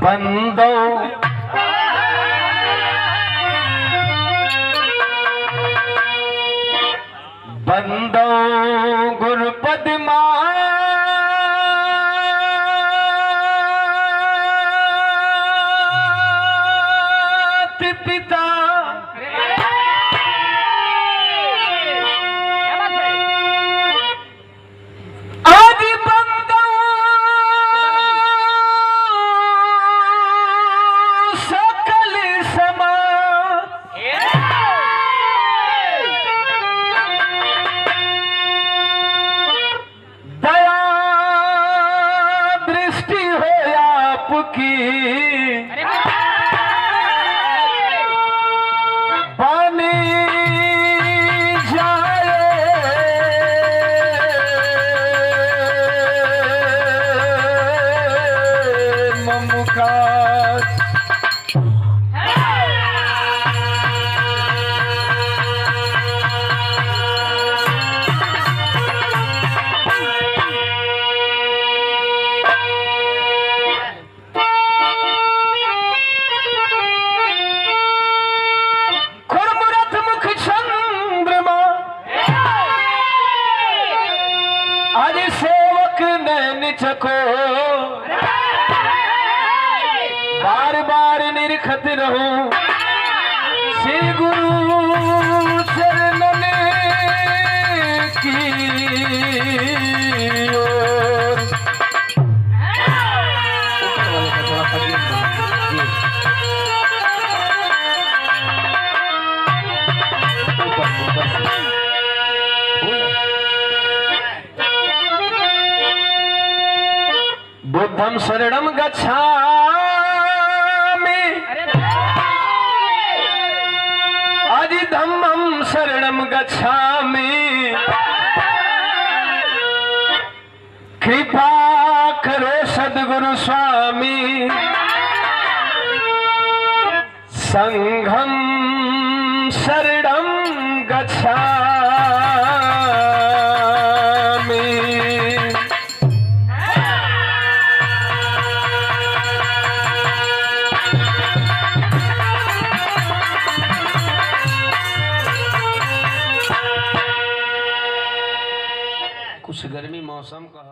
बंदो बंदो गुरुपद मात पिता आदि बंदो सकल समा दया दृष्टि हो आपकी बनी जाए ममुखात खुरमुरत मुख चंद्रमा आज सेवक नैन चको बार बार निरखत रहूं श्री गुरु चरणन की ओर। बुद्धं शरणं गच्छामि आदि धम्मं शरणं गच्छामि कृपा करो सद्गुरु स्वामी संघं शरणं गच्छामि। कुछ गर्मी मौसम का